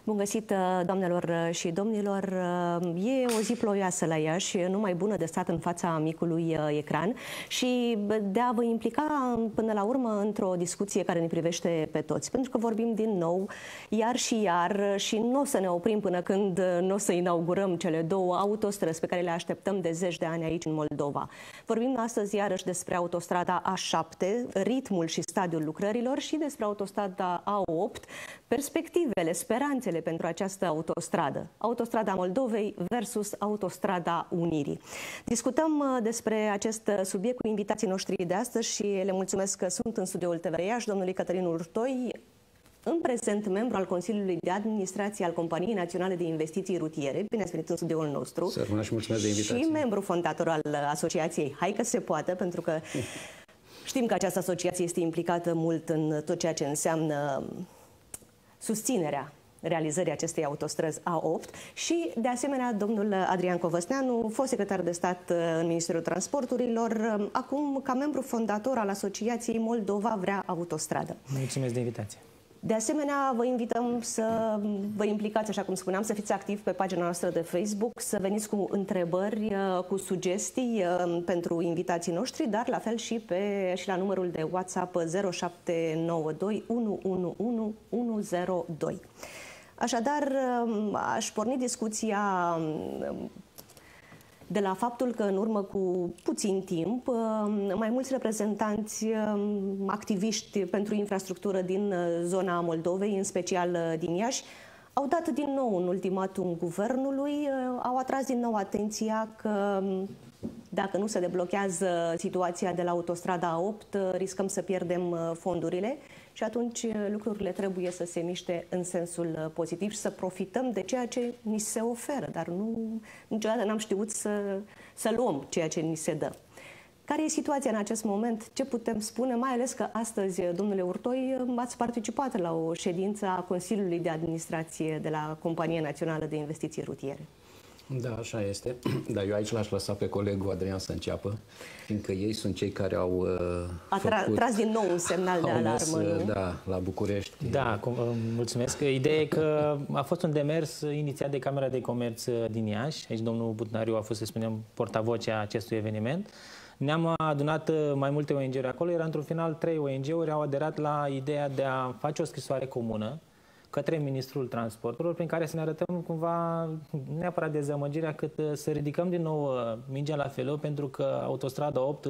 Bun găsit, doamnelor și domnilor! E o zi ploioasă la Iași, numai bună de stat în fața micului ecran și de a vă implica până la urmă într-o discuție care ne privește pe toți. Pentru că vorbim din nou, iar și iar, și nu o să ne oprim până când nu o să inaugurăm cele două autostrăzi pe care le așteptăm de zeci de ani aici în Moldova. Vorbim astăzi iarăși despre autostrada A7, ritmul și stadiul lucrărilor și despre autostrada A8, perspectivele, speranțele pentru această autostradă. Autostrada Moldovei versus Autostrada Unirii. Discutăm despre acest subiect cu invitații noștri de astăzi și le mulțumesc că sunt în studioul TVR Iași, domnului Cătălin Urtoi, în prezent membru al Consiliului de Administrație al Companiei Naționale de Investiții Rutiere. Bine ați venit în studioul nostru. Sărmâna și mulțumesc de invitație. Și membru fondator al Asociației Hai că se poate, pentru că știm că această asociație este implicată mult în tot ceea ce înseamnă susținerea realizării acestei autostrăzi A8 și, de asemenea, domnul Adrian Covăsneanu, fost secretar de stat în Ministerul Transporturilor, acum ca membru fondator al Asociației Moldova Vrea Autostradă. Mulțumesc de invitație. De asemenea, vă invităm să vă implicați, așa cum spuneam, să fiți activi pe pagina noastră de Facebook, să veniți cu întrebări, cu sugestii pentru invitații noștri, dar la fel și la numărul de WhatsApp 0792 111 102. Așadar, aș porni discuția de la faptul că în urmă cu puțin timp, mai mulți reprezentanți activiști pentru infrastructură din zona Moldovei, în special din Iași, au dat din nou un ultimatum guvernului, au atras din nou atenția că dacă nu se deblochează situația de la autostrada A8, riscăm să pierdem fondurile și atunci lucrurile trebuie să se miște în sensul pozitiv și să profităm de ceea ce ni se oferă, dar niciodată n-am știut să luăm ceea ce ni se dă. Care e situația în acest moment? Ce putem spune? Mai ales că astăzi, domnule Urtoi, ați participat la o ședință a Consiliului de Administrație de la Compania Națională de Investiții Rutiere. Da, așa este. Dar eu aici l-aș lăsa pe colegul Adrian să înceapă, fiindcă ei sunt cei care au tras din nou un semnal de alarmă, nu? Da, la București. Da, mulțumesc. Ideea e că a fost un demers inițiat de Camera de Comerț din Iași. Aici domnul Butnariu a fost, să spunem, portavocea acestui eveniment. Ne-am adunat mai multe ONG-uri acolo, iar într-un final 3 ONG-uri au aderat la ideea de a face o scrisoare comună către Ministrul Transporturilor, prin care să ne arătăm cumva, neapărat dezamăgirea, cât să ridicăm din nou mingea la felul, pentru că autostrada 8,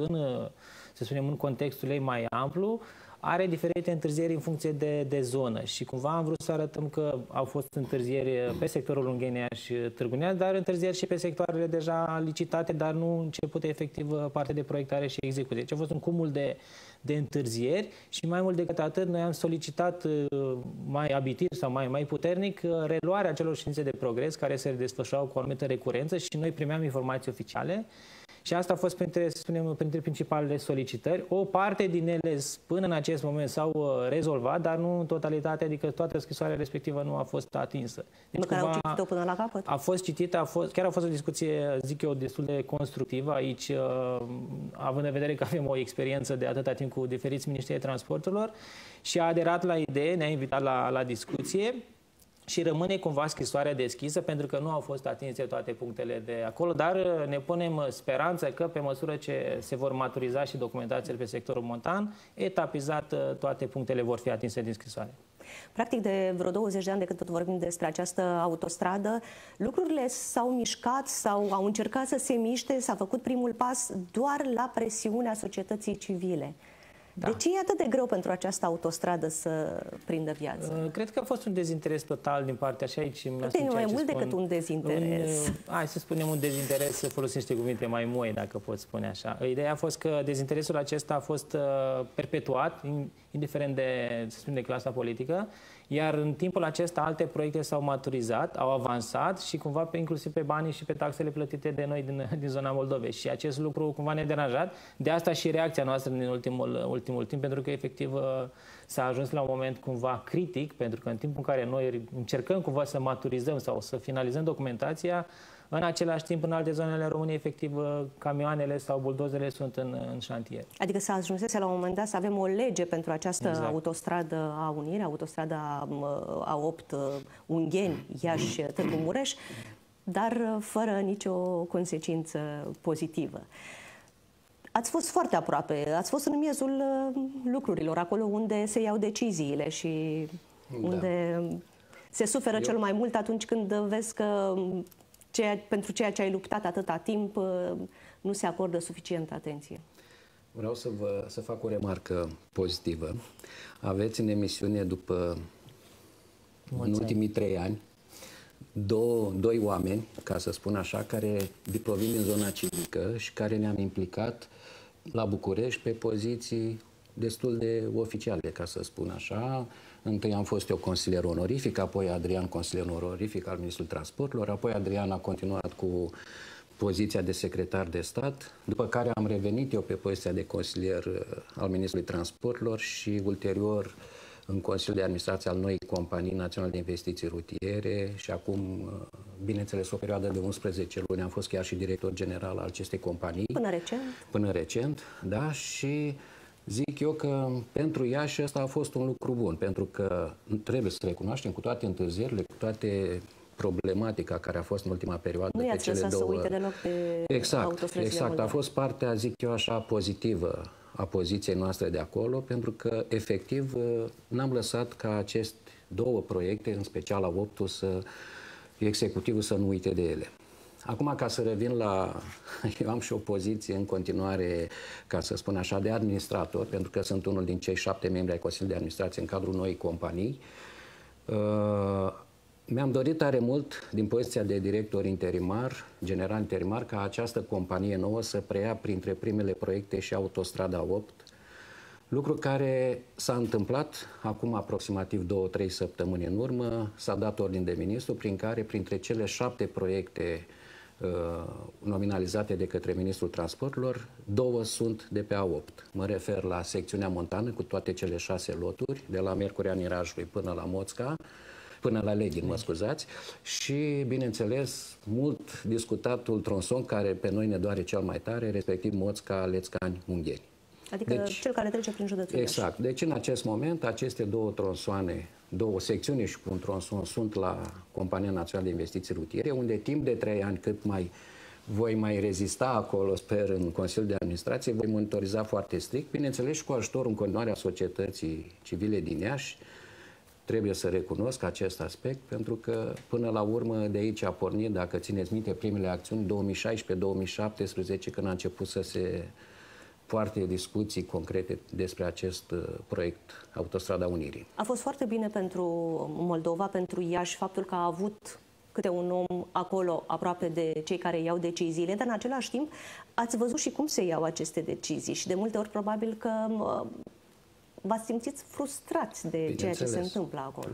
să spunem, în contextul ei mai amplu, are diferite întârzieri în funcție de zonă și cumva am vrut să arătăm că au fost întârzieri pe sectorul Ungheni și Târgu Neamț, dar întârzieri și pe sectoarele deja licitate, dar nu începute efectiv partea de proiectare și execuție. Deci a fost un cumul de întârzieri și mai mult decât atât, noi am solicitat mai abitir sau mai puternic reluarea acelor ședințe de progres care se desfășurau cu o anumită recurență și noi primeam informații oficiale. Și asta a fost printre principalele solicitări. O parte din ele până în acest moment s-au rezolvat, dar nu în totalitate, adică toată scrisoarea respectivă nu a fost atinsă. Deci, măcar au citit-o până la capăt? A fost citită, chiar a fost o discuție, zic eu, destul de constructivă aici, având în vedere că avem o experiență de atâta timp cu diferiți miniștri ai transporturilor și a aderat la idee, ne-a invitat la discuție. Și rămâne cumva scrisoarea deschisă pentru că nu au fost atinse toate punctele de acolo, dar ne punem speranță că pe măsură ce se vor maturiza și documentațiile pe sectorul montan, etapizat toate punctele vor fi atinse din scrisoare. Practic de vreo 20 de ani de când tot vorbim despre această autostradă, lucrurile s-au mișcat sau au încercat să se miște, s-a făcut primul pas doar la presiunea societății civile. Da. De ce e atât de greu pentru această autostradă să prindă viață? Cred că a fost un dezinteres total din partea și aici. Putem mai mult decât un dezinteres. Hai să spunem un dezinteres, să folosim niște cuvinte mai moi, dacă pot spune așa. Ideea a fost că dezinteresul acesta a fost perpetuat, indiferent de, să spunem, de clasa politică, iar în timpul acesta alte proiecte s-au maturizat, au avansat și cumva inclusiv pe banii și pe taxele plătite de noi din zona Moldovei. Și acest lucru cumva ne-a deranjat. De asta și reacția noastră din ultimul timp, pentru că efectiv s-a ajuns la un moment cumva critic, pentru că în timpul în care noi încercăm cumva să maturizăm sau să finalizăm documentația, În același timp, în alte zone ale României, efectiv, camioanele sau buldozele sunt în șantier. Adică să ajunsese la un moment dat să avem o lege pentru această autostradă a Unirii, autostrada A8 Ungheni, Iași, Târgu Mureș, dar fără nicio consecință pozitivă. Ați fost foarte aproape, ați fost în miezul lucrurilor, acolo unde se iau deciziile și unde se suferă cel mai mult atunci când vezi că pentru ceea ce ai luptat atâta timp nu se acordă suficientă atenție. Vreau să fac o remarcă pozitivă. Aveți în emisiune în ultimii 3 ani doi oameni, ca să spun așa, care provin din zona civică și care ne-am implicat la București pe poziții destul de oficiale, ca să spun așa. Întâi am fost eu consilier onorific, apoi Adrian consilier onorific al Ministrului Transporturilor, apoi Adrian a continuat cu poziția de secretar de stat, după care am revenit eu pe poziția de consilier al Ministrului Transporturilor și ulterior în Consiliul de Administrație al noii Companii Naționale de Investiții Rutiere și acum, bineînțeles, o perioadă de 11 luni am fost chiar și director general al acestei companii. Până recent? Până recent, da, și zic eu că pentru Iași ăsta a fost un lucru bun, pentru că trebuie să recunoaștem cu toate întârzierile, cu toate problematica care a fost în ultima perioadă pe cele două... să uite deloc de Exact. A fost partea, zic eu așa, pozitivă a poziției noastre de acolo, pentru că, efectiv, n-am lăsat ca aceste 2 proiecte, în special la A8-ul, executivul să nu uite de ele. Acum, ca să revin la... Eu am și o poziție în continuare, ca să spun așa, de administrator, pentru că sunt unul din cei 7 membri ai Consiliului de Administrație în cadrul noii companii. Mi-am dorit tare mult, din poziția de director interimar, general interimar, ca această companie nouă să preia printre primele proiecte și autostrada 8, lucru care s-a întâmplat acum aproximativ 2-3 săptămâni în urmă. S-a dat ordin de ministru prin care, printre cele 7 proiecte nominalizate de către Ministrul Transporturilor, 2 sunt de pe A8. Mă refer la secțiunea montană cu toate cele 6 loturi, de la Miercurea Nirajului până la Moțca, până la Leghin, mă scuzați, și, bineînțeles, mult discutatul tronson care pe noi ne doare cel mai tare, respectiv Moțca, Lețcani, Ungheni. Adică cel care trece prin județul Iași. Exact. Deci, în acest moment, aceste 2 tronsoane, 2 secțiuni și cu un tronson sunt la Compania Națională de Investiții Rutiere, unde timp de 3 ani, cât voi mai rezista acolo, sper, în Consiliul de Administrație, voi monitoriza foarte strict, bineînțeles și cu ajutorul în continuare a societății civile din Iași. Trebuie să recunosc acest aspect, pentru că până la urmă de aici a pornit, dacă țineți minte, primele acțiuni 2016-2017, când a început să se poarte discuții concrete despre acest proiect, Autostrada Unirii. A fost foarte bine pentru Moldova, pentru Iași, faptul că a avut câte un om acolo aproape de cei care iau deciziile, dar în același timp ați văzut și cum se iau aceste decizii și de multe ori probabil că v-ați simțit frustrați de ceea ce se întâmplă acolo.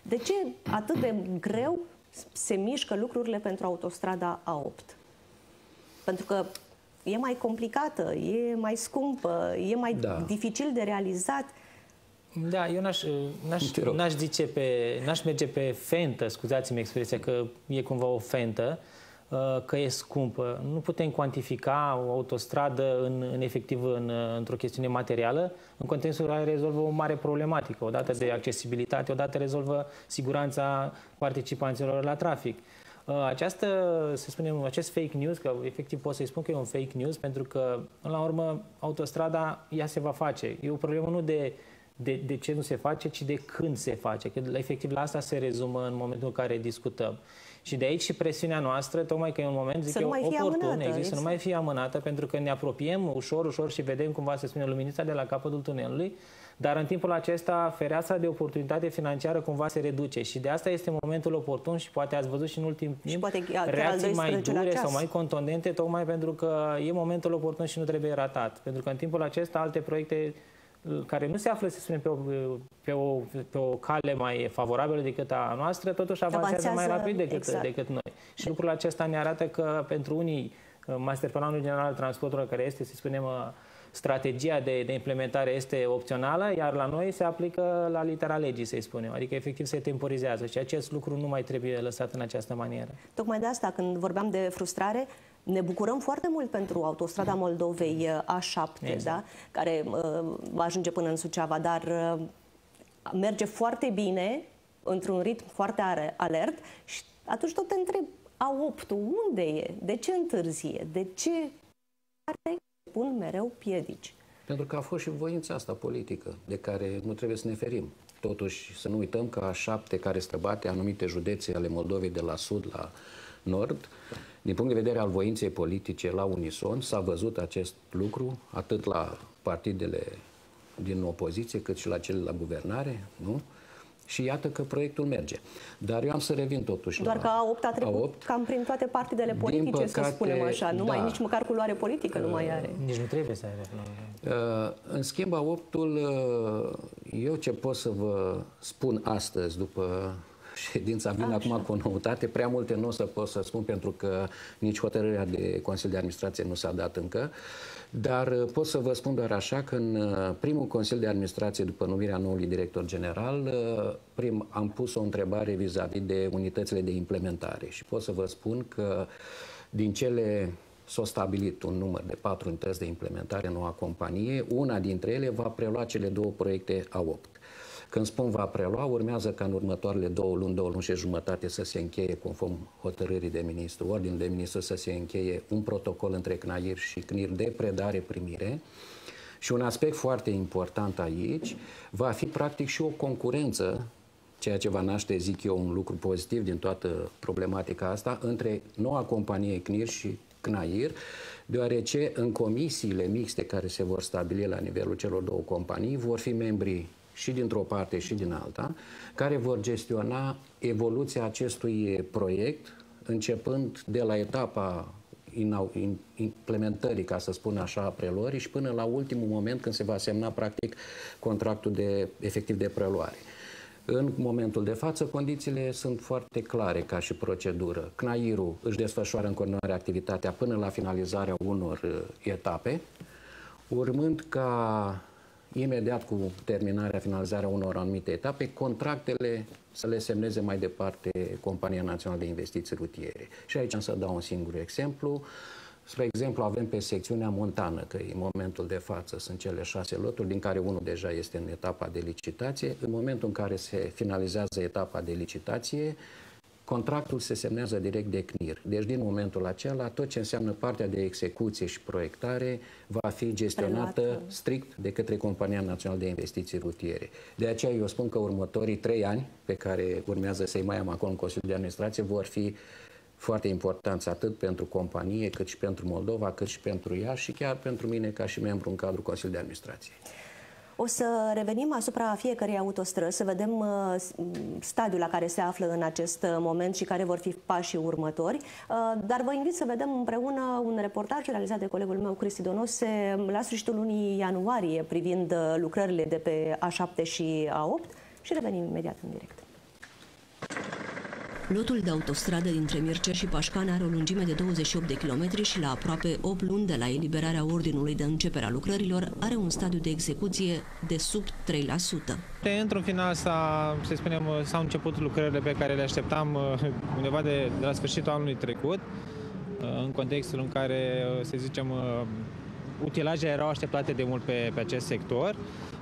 De ce atât de greu se mișcă lucrurile pentru autostrada A8? Pentru că e mai complicată, e mai scumpă, e mai dificil de realizat. Da, eu n-aș merge pe fentă, scuzați-mi expresia, că e cumva o fentă, că e scumpă. Nu putem cuantifica o autostradă efectiv într-o chestiune materială, în contextul care rezolvă o mare problematică, odată de accesibilitate, odată rezolvă siguranța participanților la trafic. Să spunem, acest fake news, că efectiv pot să-i spun că e un fake news, pentru că, până la urmă, autostrada, ea se va face. E o problemă nu de ce nu se face, ci de când se face. Că efectiv la asta se rezumă în momentul în care discutăm. Și de aici și presiunea noastră, tocmai că e un moment, zic eu, oportun, să nu mai fie amânată, pentru că ne apropiem ușor și vedem cumva, se spune, luminița de la capătul tunelului, dar în timpul acesta fereastra de oportunitate financiară cumva se reduce și de asta este momentul oportun și poate ați văzut și în ultimul timp reacții mai dure sau mai contundente, tocmai pentru că e momentul oportun și nu trebuie ratat. Pentru că în timpul acesta alte proiecte care nu se află, să spunem, pe o cale mai favorabilă decât a noastră, totuși avansează mai rapid decât noi. Și lucrul acesta ne arată că pentru unii masterplanul general al transportului, care este, să spunem, strategia de implementare este opțională, iar la noi se aplică la litera legii, să-i spunem. Adică efectiv se temporizează și acest lucru nu mai trebuie lăsat în această manieră. Tocmai de asta, când vorbeam de frustrare, ne bucurăm foarte mult pentru autostrada Moldovei A7, exact. Da? Care va ajunge până în Suceava, dar merge foarte bine, într-un ritm foarte alert și atunci tot te întreb, A8-ul unde e? De ce întârzie? De ce pun mereu piedici? Pentru că a fost și voința asta politică, de care nu trebuie să ne ferim. Totuși, să nu uităm că A7, care străbate anumite județe ale Moldovei de la sud la nord, din punct de vedere al voinței politice la unison, s-a văzut acest lucru atât la partidele din opoziție, cât și la cele la guvernare, nu? Și iată că proiectul merge. Dar eu am să revin totuși doar că A8 a trecut A8, cam prin toate partidele politice, păcate, să spunem așa. Nu mai, nici măcar culoare politică nu mai are. Nici nu trebuie să aibă. În schimb, A8-ul, eu ce pot să vă spun astăzi, după ședința, vin acum cu o noutate, prea multe nu o să pot să spun pentru că nici hotărârea de Consiliu de Administrație nu s-a dat încă, dar pot să vă spun doar așa că în primul Consiliu de Administrație, după numirea noului director general, am pus o întrebare vis-a-vis de unitățile de implementare și pot să vă spun că din cele s-a stabilit un număr de 4 unități de implementare în noua companie, una dintre ele va prelua cele 2 proiecte A8. Când spun va prelua, urmează ca în următoarele 2 luni și jumătate să se încheie, conform hotărârii de ministru, ordinul de ministru, să se încheie un protocol între CNAIR și CNIR de predare-primire. Și un aspect foarte important aici va fi practic și o concurență, ceea ce va naște, zic eu, un lucru pozitiv din toată problematica asta, între noua companie CNIR și CNAIR, deoarece în comisiile mixte care se vor stabili la nivelul celor 2 companii vor fi membrii și dintr-o parte și din alta, care vor gestiona evoluția acestui proiect, începând de la etapa implementării, ca să spun așa, a preluării și până la ultimul moment când se va semna practic contractul efectiv de preluare. În momentul de față, condițiile sunt foarte clare ca și procedură. CNAIR-ul își desfășoară în continuare activitatea până la finalizarea unor etape, urmând ca imediat cu terminarea, finalizarea unor anumite etape, contractele să le semneze mai departe Compania Națională de Investiții Rutiere. Și aici am să dau un singur exemplu. Spre exemplu, avem pe secțiunea montană, că în momentul de față sunt cele 6 loturi, din care unul deja este în etapa de licitație. În momentul în care se finalizează etapa de licitație, contractul se semnează direct de CNIR. Deci, din momentul acela, tot ce înseamnă partea de execuție și proiectare va fi gestionată strict de către Compania Națională de Investiții Rutiere. De aceea eu spun că următorii 3 ani, pe care urmează să-i mai am acolo în Consiliul de Administrație, vor fi foarte importanți atât pentru companie, cât și pentru Moldova, cât și pentru ea și chiar pentru mine ca și membru în cadrul Consiliului de Administrație. O să revenim asupra fiecărei autostrăzi, să vedem stadiul la care se află în acest moment și care vor fi pașii următori. Dar vă invit să vedem împreună un reportaj realizat de colegul meu, Cristi Donose, la sfârșitul lunii ianuarie, privind lucrările de pe A7 și A8 și revenim imediat în direct. Lotul de autostradă dintre Mircea și Pașcani are o lungime de 28 de kilometri și la aproape 8 luni de la eliberarea ordinului de începere a lucrărilor are un stadiu de execuție de sub 3%. Într-un final s-au început lucrările pe care le așteptam undeva de la sfârșitul anului trecut, în contextul în care, să zicem, utilajele erau așteptate de mult pe acest sector.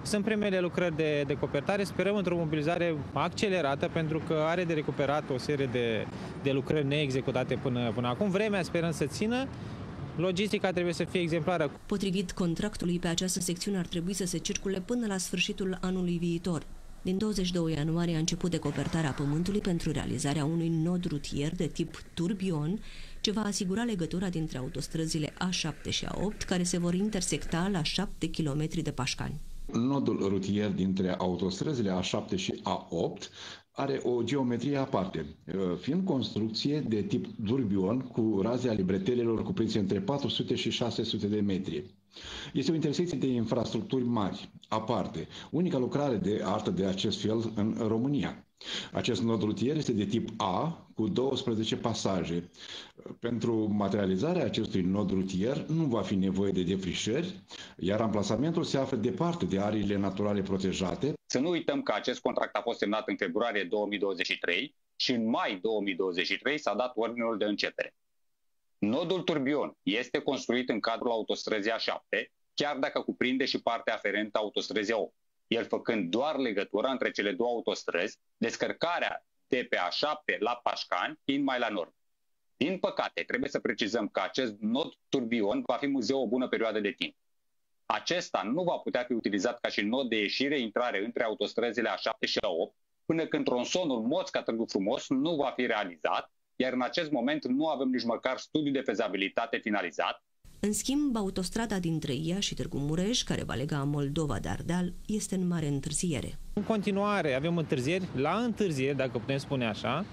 Sunt primele lucrări de copertare, sperăm într-o mobilizare accelerată pentru că are de recuperat o serie de lucrări neexecutate până acum. Vremea sperăm să țină, logistica trebuie să fie exemplară. Potrivit contractului, pe această secțiune ar trebui să se circule până la sfârșitul anului viitor. Din 22 ianuarie a început decopertarea pământului pentru realizarea unui nod rutier de tip turbion, ce va asigura legătura dintre autostrăzile A7 și A8, care se vor intersecta la 7 km de Pașcani. Nodul rutier dintre autostrăzile A7 și A8 are o geometrie aparte, fiind construcție de tip turbion cu raze ale bretelelor cuprinse între 400 și 600 de metri. Este o intersecție de infrastructuri mari, aparte, unica lucrare de artă de acest fel în România. Acest nod rutier este de tip A, cu 12 pasaje. Pentru materializarea acestui nod rutier nu va fi nevoie de defrișări, iar amplasamentul se află departe de ariile naturale protejate. Să nu uităm că acest contract a fost semnat în februarie 2023 și în mai 2023 s-a dat ordinul de începere. Nodul Turbion este construit în cadrul autostrăzii A7, chiar dacă cuprinde și partea aferentă autostrăzii A8. El făcând doar legătura între cele două autostrăzi, descărcarea de pe A7 la Pașcani fiind mai la nord. Din păcate, trebuie să precizăm că acest nod Turbion va fi muzeu o bună perioadă de timp. Acesta nu va putea fi utilizat ca și nod de ieșire-intrare între autostrăzile A7 și A8, până când tronsonul Moțca-Târgu Frumos nu va fi realizat, iar în acest moment nu avem nici măcar studiu de fezabilitate finalizat. În schimb, autostrada dintre Iași și Târgu Mureș, care va lega Moldova de Ardeal, este în mare întârziere. În continuare avem întârzieri, la întârzieri, dacă putem spune așa.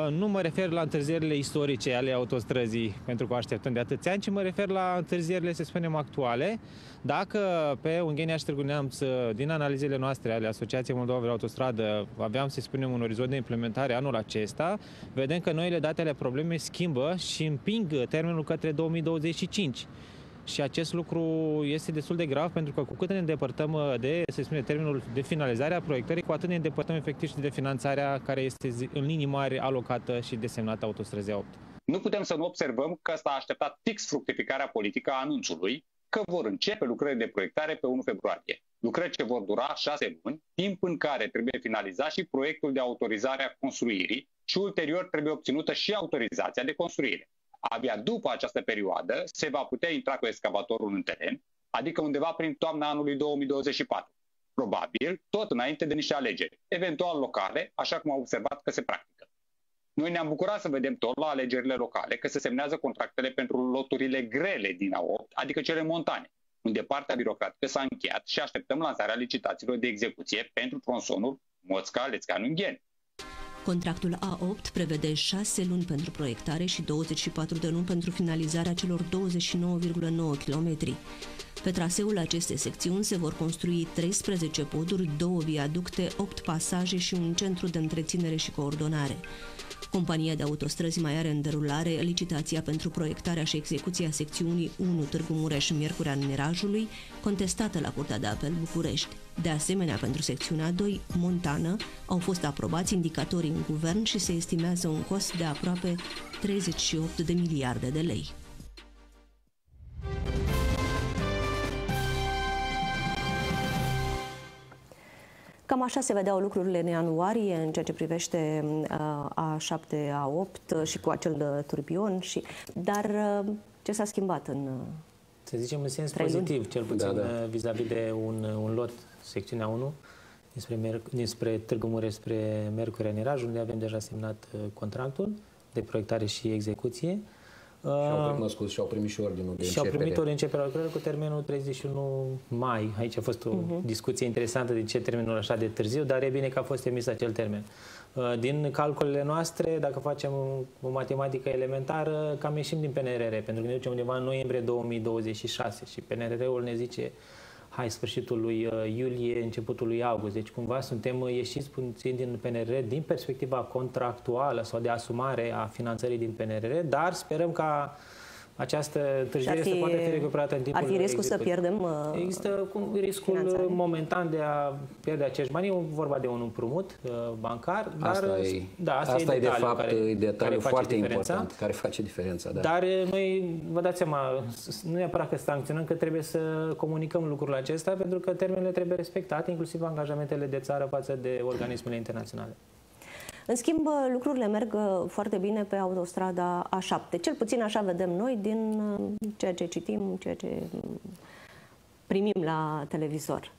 Nu mă refer la întârzierile istorice ale autostrăzii, pentru că o așteptăm de atâția ani, ci mă refer la întârzierile, să spunem, actuale. Dacă pe Ungheni și Târgu Neamț, din analizele noastre ale Asociației Moldova de Autostradă, aveam, să spunem, un orizont de implementare anul acesta, vedem că noile date ale problemei schimbă și împing termenul către 2025. Și acest lucru este destul de grav, pentru că cu cât ne îndepărtăm de, să spunem, termenul de finalizare a proiectării, cu atât ne îndepărtăm efectiv și de finanțarea care este în linii mari alocată și desemnată autostrăzii 8. Nu putem să nu observăm că s-a așteptat fix fructificarea politică a anunțului că vor începe lucrările de proiectare pe 1 februarie. Lucrări ce vor dura 6 luni, timp în care trebuie finalizat și proiectul de autorizare a construirii și ulterior trebuie obținută și autorizația de construire. Abia după această perioadă se va putea intra cu excavatorul în teren, adică undeva prin toamna anului 2024. Probabil tot înainte de niște alegeri, eventual locale, așa cum am observat că se practică. Noi ne-am bucurat să vedem tot la alegerile locale că se semnează contractele pentru loturile grele din A8, adică cele montane, unde partea birocratică s-a încheiat și așteptăm lansarea licitațiilor de execuție pentru tronsonul Moțca-Lețcanu-Ungheni. Contractul A8 prevede 6 luni pentru proiectare și 24 de luni pentru finalizarea celor 29,9 km. Pe traseul acestei secțiuni se vor construi 13 poduri, 2 viaducte, 8 pasaje și un centru de întreținere și coordonare. Compania de autostrăzi mai are în derulare licitația pentru proiectarea și execuția secțiunii 1 Târgu Mureș-Miercurea Mirajului, contestată la Curtea de Apel București. De asemenea, pentru secțiunea 2, Montană, au fost aprobați indicatorii în guvern și se estimează un cost de aproape 38 de miliarde de lei. Cam așa se vedeau lucrurile în ianuarie în ceea ce privește A7, A8 și cu acel turbion. Dar ce s-a schimbat în să zicem în sens pozitiv, cel puțin vis-a-vis de un lot, secțiunea 1, dinspre Târgu Mureș spre Miercurea Miraj, unde avem deja semnat contractul de proiectare și execuție. Și-au primit și ordinul de începere. Și-au primit ordinul de începere a lucrării cu termenul 31 mai. Aici a fost o discuție interesantă de ce termenul așa de târziu, dar e bine că a fost emis acel termen. Din calculele noastre, dacă facem o matematică elementară, cam ieșim din PNRR, pentru că ne ducem undeva în noiembrie 2026 și PNRR-ul ne zice sfârșitul lui iulie, începutul lui august. Deci cumva suntem ieșiți puțin din PNRR din perspectiva contractuală sau de asumare a finanțării din PNRR, dar sperăm ca această întârziere să poate fi recuperată în timpul. Ar fi riscul să pierdem Există riscul momentan de a pierde acești bani. E vorba de un împrumut bancar, dar asta e de fapt detaliu foarte important care face diferența. Da. Dar noi, vă dați seama, nu neapărat că sancționăm, că trebuie să comunicăm lucrul acesta, pentru că termenele trebuie respectate, inclusiv angajamentele de țară față de organismele internaționale. În schimb, lucrurile merg foarte bine pe autostrada A7. Cel puțin așa vedem noi din ceea ce citim, ceea ce primim la televizor.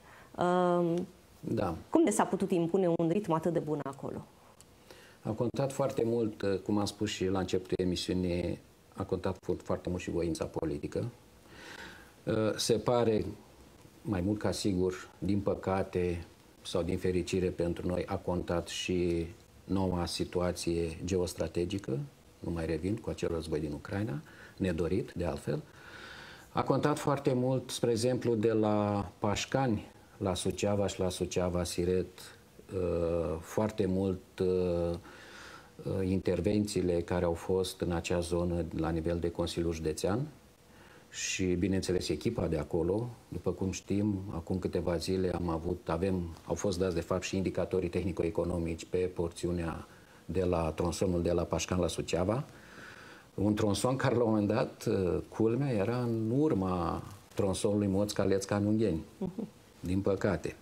Da. Cum ne s-a putut impune un ritm atât de bun acolo? A contat foarte mult, cum am spus și la începutul emisiunii, a contat foarte mult și voința politică. Se pare, mai mult ca sigur, din păcate sau din fericire pentru noi, a contat și noua situație geostrategică, nu mai revin, cu acel război din Ucraina, nedorit de altfel. A contat foarte mult, spre exemplu, de la Pașcani la Suceava și la Suceava-Siret, foarte mult intervențiile care au fost în acea zonă la nivel de Consiliul Județean și, bineînțeles, echipa de acolo. După cum știm, acum câteva zile au fost dați, de fapt, și indicatorii tehnico-economici pe porțiunea de la tronsonul de la Pașcan la Suceava. Un tronson care, la un moment dat, culmea, era în urma tronsonului Moț-Caleț-Canungheni, din păcate.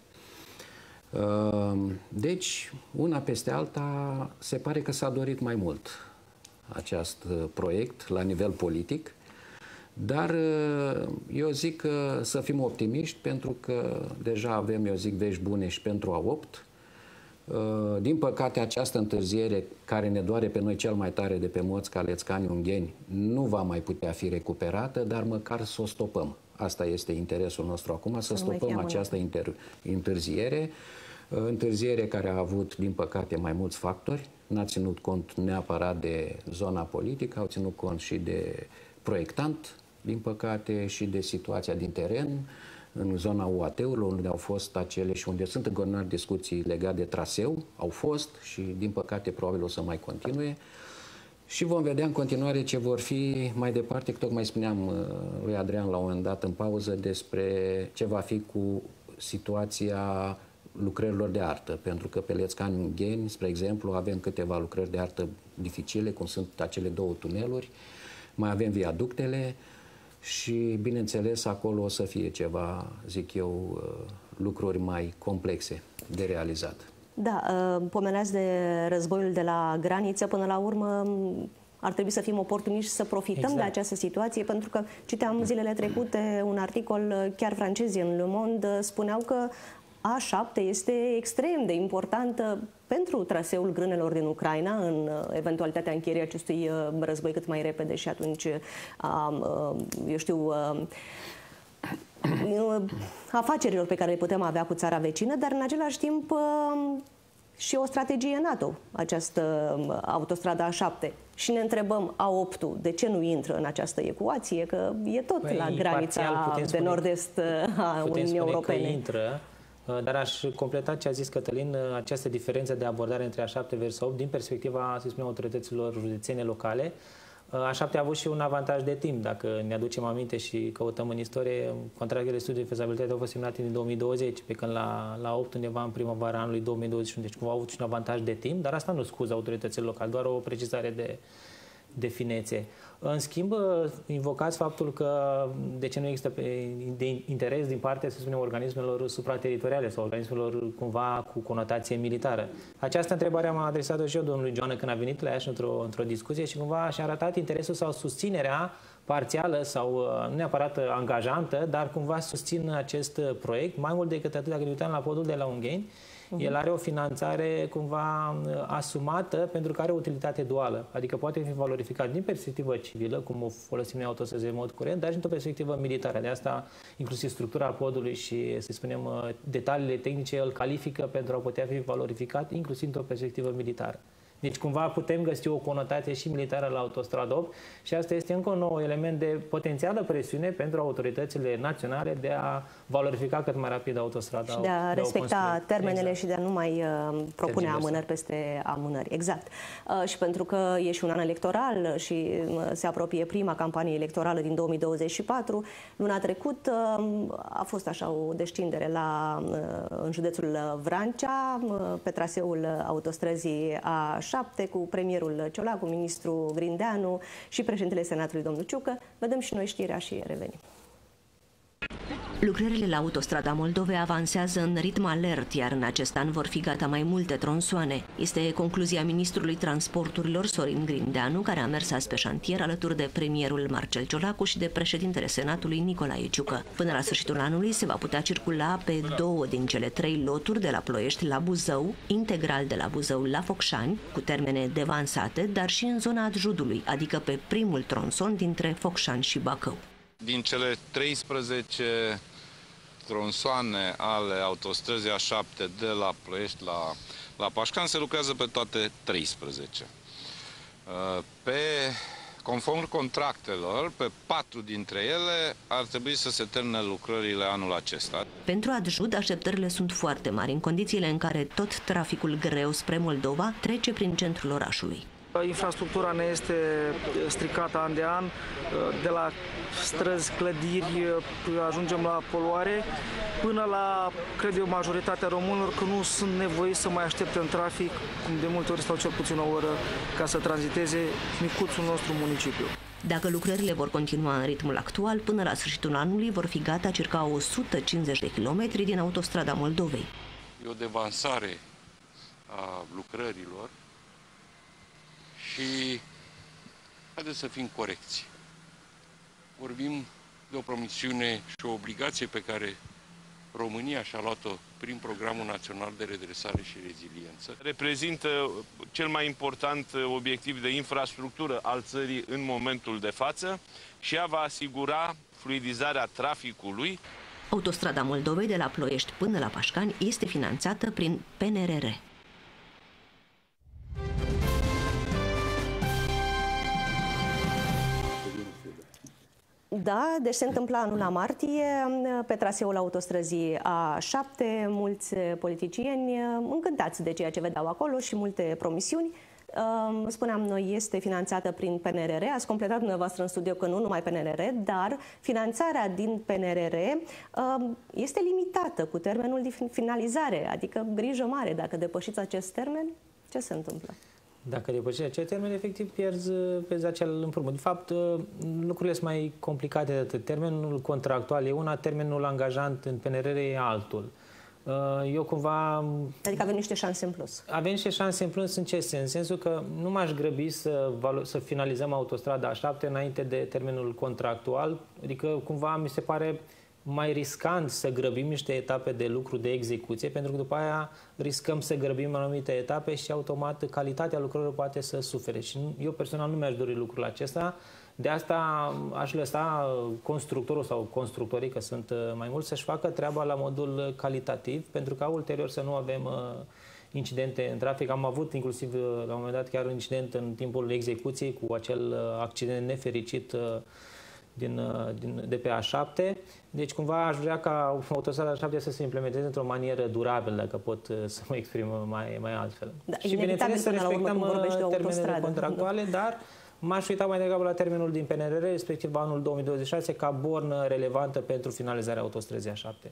Deci, una peste alta, se pare că s-a dorit mai mult acest proiect la nivel politic, dar eu zic că să fim optimiști, pentru că deja avem, eu zic, vești bune și pentru A8. Din păcate, această întârziere care ne doare pe noi cel mai tare de pe Moț-Caleț-Canungheni nu va mai putea fi recuperată, dar măcar să o stopăm. Asta este interesul nostru acum, să stopăm această întârziere. Întârziere care a avut, din păcate, mai mulți factori. N-a ținut cont neapărat de zona politică, au ținut cont și de proiectant, din păcate, și de situația din teren, în zona UAT-urilor, unde au fost acele și unde sunt în continuare discuții legate de traseu, au fost și, din păcate, probabil o să mai continue. Și vom vedea în continuare ce vor fi mai departe, că tocmai spuneam lui Adrian la un moment dat în pauză despre ce va fi cu situația lucrărilor de artă, pentru că pe Leț-Canungheni, spre exemplu, avem câteva lucrări de artă dificile, cum sunt acele 2 tuneluri, mai avem viaductele și, bineînțeles, acolo o să fie ceva, zic eu, lucruri mai complexe de realizat. Da, pomeneați de războiul de la graniță, până la urmă ar trebui să fim oportuniști să profităm de această situație, pentru că citeam zilele trecute un articol, chiar francezi, în Le Monde, spuneau că A7 este extrem de importantă pentru traseul grânelor din Ucraina, în eventualitatea încheierii acestui război cât mai repede și atunci, eu știu, afacerilor pe care le putem avea cu țara vecină, dar în același timp și o strategie NATO, această autostradă A7. Și ne întrebăm, A8-ul, de ce nu intră în această ecuație? Că e tot la granița de nord-est a Uniunii Europene. Că intră, dar aș completa ce a zis Cătălin, această diferență de abordare între A7 versus 8, din perspectiva, să spunem, autorităților județene locale. A7 a avut și un avantaj de timp. Dacă ne aducem aminte și căutăm în istorie, contractele de studiu de fezabilitate au fost semnate din 2020, pe când la 8 undeva în primăvara anului 2021. Deci cumva au avut și un avantaj de timp, dar asta nu scuză autoritățile locale, doar o precizare de finețe. În schimb, invocați faptul că de ce nu există interes din partea, să spunem, organismelor suprateritoriale sau organismelor cumva cu conotație militară. Această întrebare am adresat-o și eu domnului Joană când a venit la Iași într-o discuție și cumva și-a arătat interesul sau susținerea parțială sau nu neapărat angajantă, dar cumva susțin acest proiect. Mai mult decât atât, dacă ne uităm la podul de la Ungheni, el are o finanțare cumva asumată pentru că are o utilitate duală. Adică poate fi valorificat din perspectivă civilă, cum o folosim noi autostrăzi în mod curent, dar și într-o perspectivă militară. De asta, inclusiv structura podului și, să spunem, detaliile tehnice îl califică pentru a putea fi valorificat, inclusiv într-o perspectivă militară. Deci, cumva, putem găsi o conotație și militară la autostradă 8 și asta este încă un nou element de potențială presiune pentru autoritățile naționale de a valorifica cât mai rapid autostrada 8. Și de a respecta termenele și de a nu mai propune amânări peste amânări. Exact. Și pentru că e și un an electoral și se apropie prima campanie electorală din 2024, luna trecută a fost așa o descindere în județul Vrancea, pe traseul autostrăzii A7, cu premierul Ciolacu, ministrul Grindeanu și președintele Senatului, domnul Ciucă. Vedem și noi știrea și revenim. Lucrările la autostrada Moldovei avansează în ritm alert, iar în acest an vor fi gata mai multe tronsoane. Este concluzia ministrului transporturilor Sorin Grindeanu, care a mers azi pe șantier alături de premierul Marcel Ciolacu și de președintele Senatului Nicolae Ciucă. Până la sfârșitul anului se va putea circula pe 2 din cele 3 loturi de la Ploiești la Buzău, integral de la Buzău la Focșani, cu termene devansate, dar și în zona Adjudului, adică pe primul tronson dintre Focșani și Bacău. Din cele 13 tronsoane ale autostrăzii A7 de la Ploiești la Pașcan se lucrează pe toate 13. Pe Conform contractelor, pe 4 dintre ele ar trebui să se termine lucrările anul acesta. Pentru Adjud, așteptările sunt foarte mari, în condițiile în care tot traficul greu spre Moldova trece prin centrul orașului. Infrastructura ne este stricată an de an, de la străzi, clădiri, ajungem la poluare, până la, cred eu, majoritatea românilor că nu sunt nevoiți să mai aștepte în trafic, cum de multe ori stau cel puțin o oră ca să tranziteze micuțul nostru municipiu. Dacă lucrările vor continua în ritmul actual, până la sfârșitul anului vor fi gata circa 150 de kilometri din autostrada Moldovei. E o devansare a lucrărilor și haideți să fim corecți. Vorbim de o promisiune și o obligație pe care România și-a luat-o prin Programul Național de Redresare și Reziliență. Reprezintă cel mai important obiectiv de infrastructură al țării în momentul de față și ea va asigura fluidizarea traficului. Autostrada Moldovei de la Ploiești până la Pașcani este finanțată prin PNRR. Da, deci se întâmpla anul la martie, pe traseul autostrăzii A7, mulți politicieni încântați de ceea ce vedeau acolo și multe promisiuni. Spuneam noi, este finanțată prin PNRR, ați completat dumneavoastră în studio că nu numai PNRR, dar finanțarea din PNRR este limitată cu termenul de finalizare, adică grijă mare, dacă depășiți acest termen, ce se întâmplă? Dacă depășești acel termen, efectiv pierzi acel împrumut. De fapt, lucrurile sunt mai complicate de atât. Termenul contractual e una, termenul angajant în PNRR e altul. Eu cumva... Adică avem niște șanse în plus. Avem niște șanse în plus în ce sens? În sensul că nu m-aș grăbi să finalizăm autostrada A7 înainte de termenul contractual. Adică cumva mi se pare mai riscant să grăbim niște etape de lucru de execuție, pentru că după aia riscăm să grăbim anumite etape și automat calitatea lucrurilor poate să sufere. Și eu personal nu mi-aș dori lucrul acesta. De asta aș lăsa constructorul sau constructorii, că sunt mai mulți, să-și facă treaba la modul calitativ, pentru că ulterior să nu avem incidente în trafic. Am avut inclusiv la un moment dat chiar un incident în timpul execuției cu acel accident nefericit de pe A7. Deci cumva aș vrea ca autostrada A7 să se implementeze într-o manieră durabilă, dacă pot să mă exprim mai altfel. Da, și bineînțeles să respectăm termenele contractuale, dar m-aș uita mai degrabă la termenul din PNRR, respectiv anul 2026, ca bornă relevantă pentru finalizarea autostrăzii A7.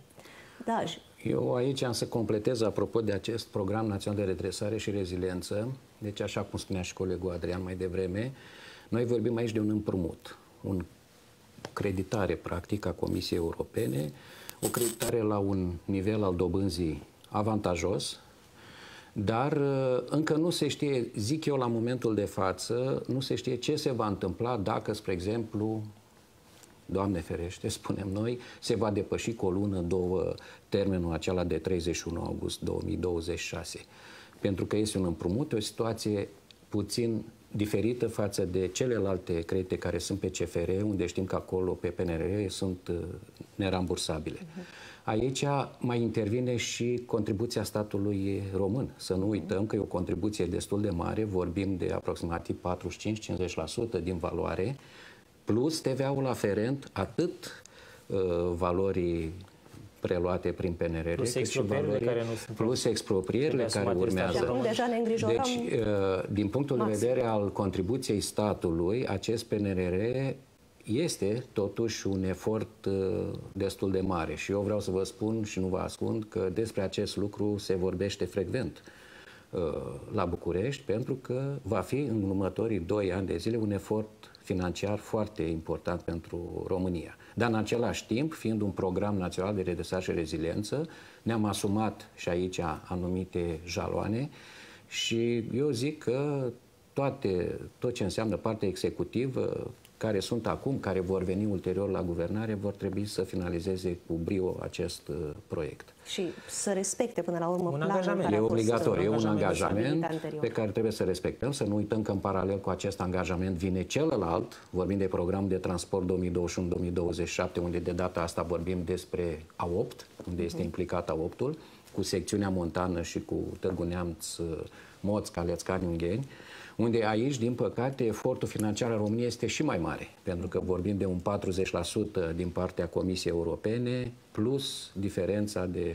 Da. Eu aici am să completez apropo de acest Program Național de Redresare și Reziliență. Deci, așa cum spunea și colegul Adrian mai devreme, noi vorbim aici de un împrumut, un creditare, practic, a Comisiei Europene, o creditare la un nivel al dobânzii avantajos, dar încă nu se știe, zic eu la momentul de față, nu se știe ce se va întâmpla dacă, spre exemplu, Doamne ferește, spunem noi, se va depăși cu o lună, două, termenul acela de 31 august 2026. Pentru că este un împrumut, o situație puțin diferită față de celelalte credite care sunt pe CFR, unde știm că acolo pe PNRR sunt nerambursabile. Aici mai intervine și contribuția statului român. Să nu uităm că e o contribuție destul de mare, vorbim de aproximativ 45-50% din valoare, plus TVA-ul aferent, atât valorii preluate prin PNRR, plus exproprierile care urmează. Deja ne îngrijorăm. Deci, din punctul de vedere al contribuției statului, acest PNRR este totuși un efort destul de mare. Și eu vreau să vă spun și nu vă ascund că despre acest lucru se vorbește frecvent la București, pentru că va fi în următorii 2 ani de zile un efort financiar foarte important pentru România. Dar în același timp, fiind un program național de redresare și reziliență, ne-am asumat și aici anumite jaloane și eu zic că tot ce înseamnă partea executivă, care sunt acum, care vor veni ulterior la guvernare, vor trebui să finalizeze cu brio acest proiect. Și să respecte până la urmă planul angajament. E obligatoriu, e un angajament pe care trebuie să respectăm, să nu uităm că în paralel cu acest angajament vine celălalt, vorbim de program de transport 2021-2027, unde de data asta vorbim despre A8, unde este implicat A8-ul, cu secțiunea montană și cu Târgu Neamț, Moț, Caleț, Caniungheni, unde aici, din păcate, efortul financiar al României este și mai mare, pentru că vorbim de un 40% din partea Comisiei Europene, plus diferența de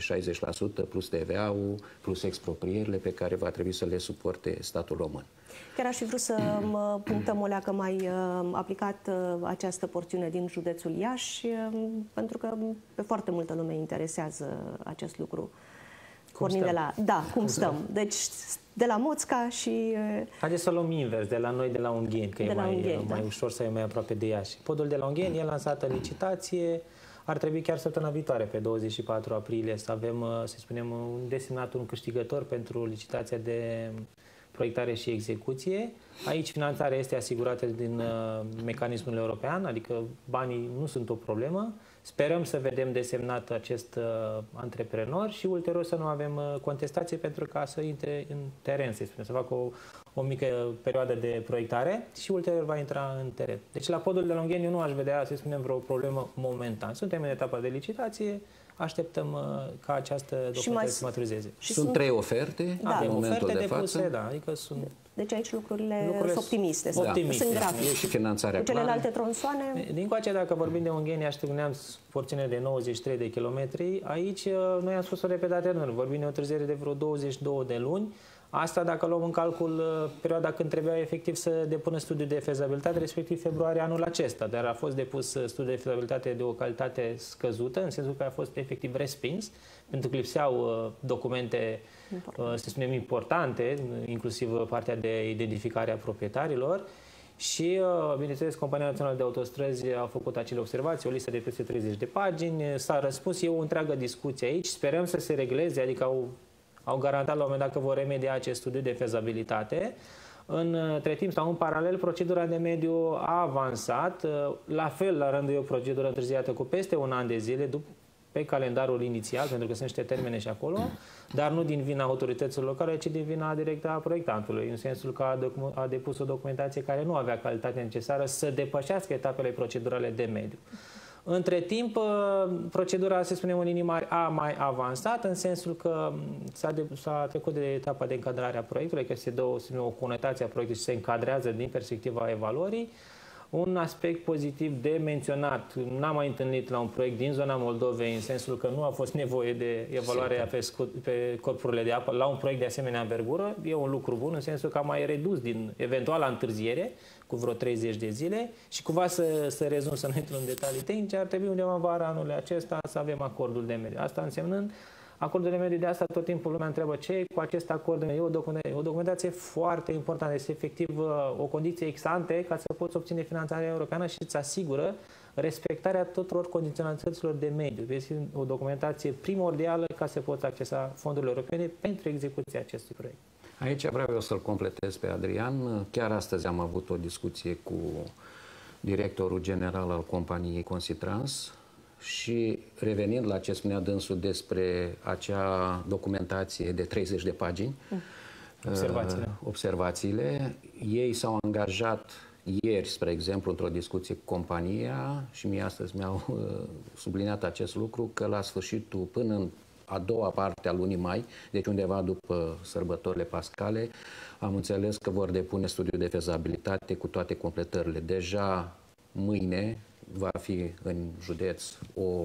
60%, plus TVA-ul, plus exproprierile pe care va trebui să le suporte statul român. Chiar aș fi vrut să punctăm o leacă mai aplicat această porțiune din județul Iași, pentru că pe foarte multă lume interesează acest lucru. Pornind de la... Da, cum stăm. Deci, de la Moțca și... Haideți să luăm invers, de la noi, de la Ungheni, că e mai ușor să e mai aproape de Iași. Podul de la Ungheni e lansată licitație. Ar trebui chiar săptămâna viitoare, pe 24 aprilie, să avem, să spunem, desemnat un câștigător pentru licitația de proiectare și execuție. Aici finanțarea este asigurată din mecanismul european, adică banii nu sunt o problemă. Sperăm să vedem desemnat acest antreprenor și ulterior să nu avem contestație pentru ca să intre în teren, să facă o mică perioadă de proiectare și ulterior va intra în teren. Deci la podul de la Ungheni eu nu aș vedea, să spunem, vreo problemă momentan. Suntem în etapa de licitație, așteptăm ca această documentație să maturizeze. Sunt 3 oferte în momentul de față. Da, adică sunt... Deci aici lucrurile sunt optimiste. Optimiste. Sunt grafice. E și finanțarea cu celelalte tronsoane... Dincoace, dacă vorbim de Ungheni, așteptăm porțiune de 93 de kilometri. Aici noi am spus-o repetate rânduri. Vorbim de o întârziere de vreo 22 de luni. Asta dacă luăm în calcul perioada când trebuia efectiv să depună studiul de fezabilitate, respectiv februarie anul acesta, dar a fost depus studiul de fezabilitate de o calitate scăzută, în sensul că a fost efectiv respins, pentru că lipseau documente, să spunem, importante, inclusiv partea de identificare a proprietarilor. Și, bineînțeles, Compania Națională de Autostrăzi a făcut acele observații, o listă de peste 30 de pagini, s-a răspuns, e o întreagă discuție aici, sperăm să se regleze, adică au garantat la un moment dat că vor remedia acest studiu de fezabilitate. Între timp sau în paralel, procedura de mediu a avansat. La fel, la rândul ei, o procedură întârziată cu peste un an de zile, pe calendarul inițial, pentru că sunt niște termene și acolo, dar nu din vina autorităților locale, ci din vina directă a proiectantului, în sensul că a depus o documentație care nu avea calitatea necesară să depășească etapele procedurale de mediu. Între timp, procedura, să spunem în linii mari, a mai avansat, în sensul că s-a trecut de etapa de încadrare a proiectului, că se dă o conotație a proiectului și se încadrează din perspectiva evaluării. Un aspect pozitiv de menționat, n-am mai întâlnit la un proiect din zona Moldovei, în sensul că nu a fost nevoie de evaluare pe corpurile de apă la un proiect de asemenea învergură. E un lucru bun, în sensul că a mai redus din eventuala întârziere cu vreo 30 de zile și cumva să rezum, să nu intru în detalii tehnice, ar trebui undeva în vara anului acesta să avem acordul de mediu. Asta însemnând acordul de mediu. De asta tot timpul lumea întreabă ce e cu acest acord de mediu. E o documentație foarte importantă. Este efectiv o condiție ex ante ca să poți obține finanțarea europeană și îți asigură respectarea tuturor condiționalităților de mediu. Este o documentație primordială ca să poți accesa fondurile europene pentru execuția acestui proiect. Aici vreau eu să-l completez pe Adrian. Chiar astăzi am avut o discuție cu directorul general al companiei Consitrans și revenind la ce spunea dânsul despre acea documentație de 30 de pagini, observațiile, ei s-au angajat ieri, spre exemplu, într-o discuție cu compania și mie astăzi mi-au subliniat acest lucru, că la sfârșitul, până în a doua parte a lunii mai, deci undeva după sărbătorile pascale, am înțeles că vor depune studiul de fezabilitate cu toate completările. Deja mâine va fi în județ o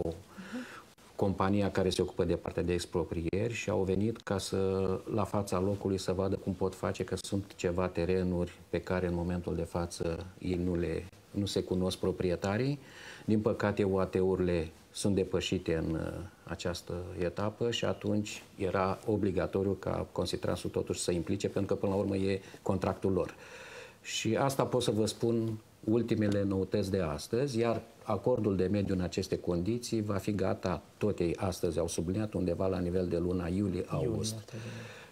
compania care se ocupă de partea de exproprieri și au venit ca să, la fața locului, să vadă cum pot face, că sunt ceva terenuri pe care în momentul de față ei nu se cunosc proprietarii. Din păcate, UAT-urile sunt depășite în această etapă și atunci era obligatoriu ca Consitransul totuși să implice, pentru că până la urmă e contractul lor. Și asta pot să vă spun ultimele noutăți de astăzi, iar acordul de mediu în aceste condiții va fi gata, tot ei astăzi au subliniat, undeva la nivel de luna iulie-august.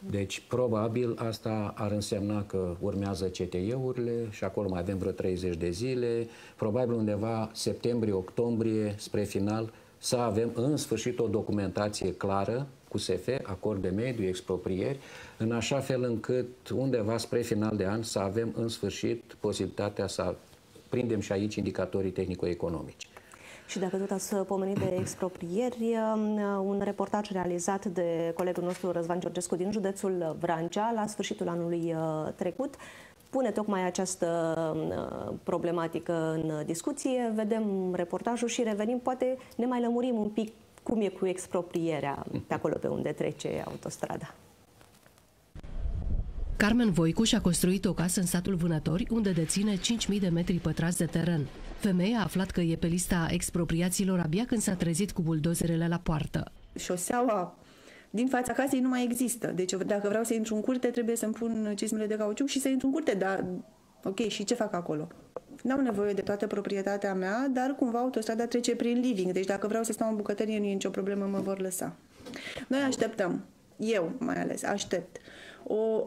Deci, probabil, asta ar însemna că urmează CTE-urile și acolo mai avem vreo 30 de zile, probabil undeva septembrie-octombrie, spre final, să avem în sfârșit o documentație clară cu SF, acord de mediu, exproprieri, în așa fel încât undeva spre final de an să avem în sfârșit posibilitatea să prindem și aici indicatorii tehnico-economici. Și dacă tot ați pomenit de exproprieri, un reportaj realizat de colegul nostru Răzvan Georgescu din județul Vrancea la sfârșitul anului trecut pune tocmai această problematică în discuție. Vedem reportajul și revenim, poate ne mai lămurim un pic cum e cu exproprierea pe acolo pe unde trece autostrada. Carmen Voicu și-a construit o casă în satul Vânători, unde deține 5.000 de metri pătrați de teren. Femeia a aflat că e pe lista expropriațiilor abia când s-a trezit cu buldozerele la poartă. Șoseaua din fața casei nu mai există. Deci dacă vreau să intru în curte, trebuie să-mi pun cizmele de cauciuc și să intru în curte. Dar, ok, și ce fac acolo? N-au nevoie de toată proprietatea mea, dar cumva autostrada trece prin living. Deci dacă vreau să stau în bucătărie, nu e nicio problemă, mă vor lăsa. Noi așteptăm, eu mai ales, aștept o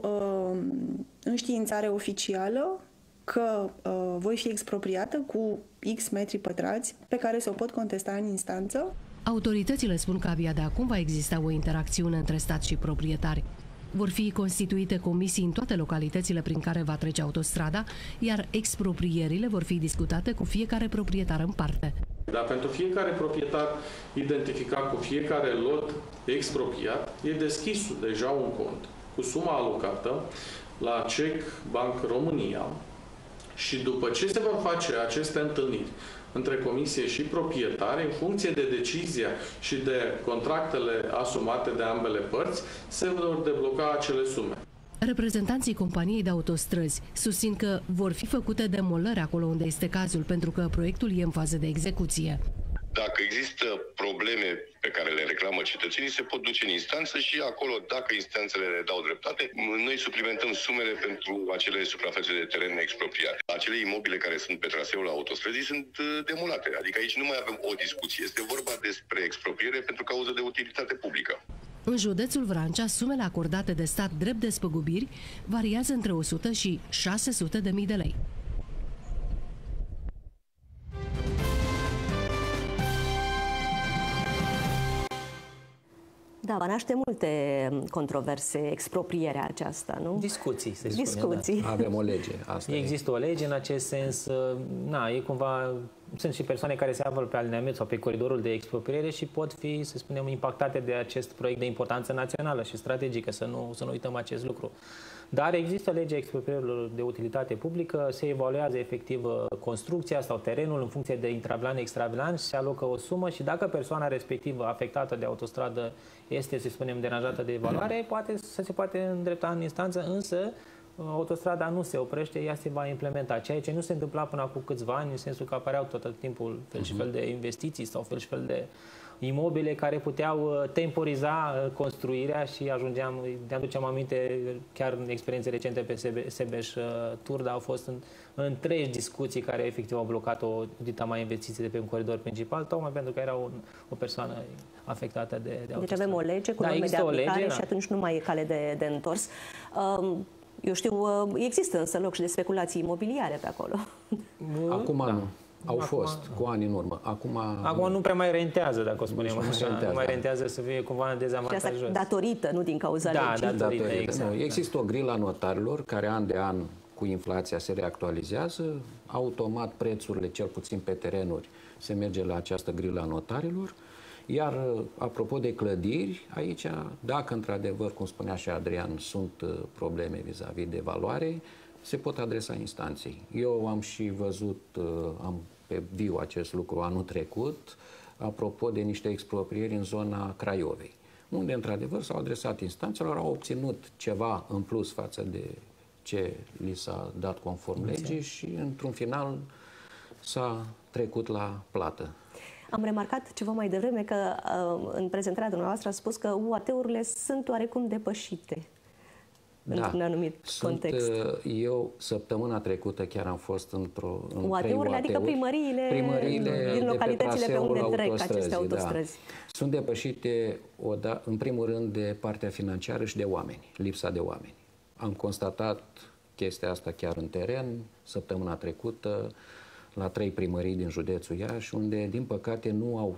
înștiințare oficială că voi fi expropriată cu X metri pătrați pe care să o pot contesta în instanță. Autoritățile spun că abia de acum va exista o interacțiune între stat și proprietari. Vor fi constituite comisii în toate localitățile prin care va trece autostrada, iar exproprierile vor fi discutate cu fiecare proprietar în parte. Dar pentru fiecare proprietar identificat cu fiecare lot expropriat, e deschis deja un cont cu suma alocată la CEC Bank România și după ce se vor face aceste întâlniri între comisie și proprietari, în funcție de decizia și de contractele asumate de ambele părți, se vor debloca acele sume. Reprezentanții companiei de autostrăzi susțin că vor fi făcute demolări acolo unde este cazul, pentru că proiectul e în fază de execuție. Dacă există probleme pe care le reclamă cetățenii, se pot duce în instanță și acolo, dacă instanțele le dau dreptate, noi suplimentăm sumele pentru acele suprafețe de teren expropriate. Acele imobile care sunt pe traseul autostrăzii sunt demolate. Adică aici nu mai avem o discuție. Este vorba despre expropriere pentru cauză de utilitate publică. În județul Vrancea, sumele acordate de stat drept despăgubiri variază între 100 și 600.000 de lei. Da, va naște multe controverse, exproprierea aceasta, nu? Discuții, se spune. Discuții. Da. Avem o lege. Asta există o lege în acest sens. Na, e cumva... Sunt și persoane care se află pe alineament sau pe coridorul de expropriere și pot fi, să spunem, impactate de acest proiect de importanță națională și strategică, să nu uităm acest lucru. Dar există legea exproprierilor de utilitate publică, se evaluează efectiv construcția sau terenul în funcție de intravilan, extravilan, se alocă o sumă și dacă persoana respectivă afectată de autostradă este, să spunem, deranjată de evaluare, se poate îndrepta în instanță, însă autostrada nu se oprește, ea se va implementa. Ceea ce nu se întâmpla până acum câțiva ani, în sensul că apăreau tot timpul fel și fel de investiții sau fel și fel de imobile care puteau temporiza construirea și ne aducem aminte, chiar în experiențe recente pe Sebeș-Turda au fost întregi discuții care efectiv au blocat o dita mai investiții de pe un coridor principal, tocmai pentru că era o persoană afectată de autostradă. Deci avem o lege cu norme de aplicare și atunci nu mai e cale de întors. Eu știu, există însă loc și de speculații imobiliare pe acolo. Acum nu. Au fost cu ani în urmă. Acum nu prea mai rentează, dacă o spunem așa. Nu mai rentează să fie cumva dezavantajos. Și asta datorită, nu din cauza legii. Datorită, exact. Există o grilă a notarilor care an de an cu inflația se reactualizează. Automat prețurile, cel puțin pe terenuri, se merge la această grilă a notarilor. Iar apropo de clădiri, aici, dacă într-adevăr, cum spunea și Adrian, sunt probleme vis-a-vis de valoare, se pot adresa instanței. Eu am și văzut, am pe viu acest lucru anul trecut, apropo de niște exproprieri în zona Craiovei, unde într-adevăr s-au adresat instanțelor, au obținut ceva în plus față de ce li s-a dat conform legii și într-un final s-a trecut la plată. Am remarcat ceva mai devreme că în prezentarea dumneavoastră a spus că UAT-urile sunt oarecum depășite. Într-un anumit context. Eu, săptămâna trecută, chiar am fost în UAT-urile, adică primăriile din localitățile pe unde trec aceste autostrăzi. Da. Sunt depășite, în primul rând, de partea financiară și de oameni, lipsa de oameni. Am constatat chestia asta chiar în teren, săptămâna trecută, la 3 primării din județul Iași, unde, din păcate, nu au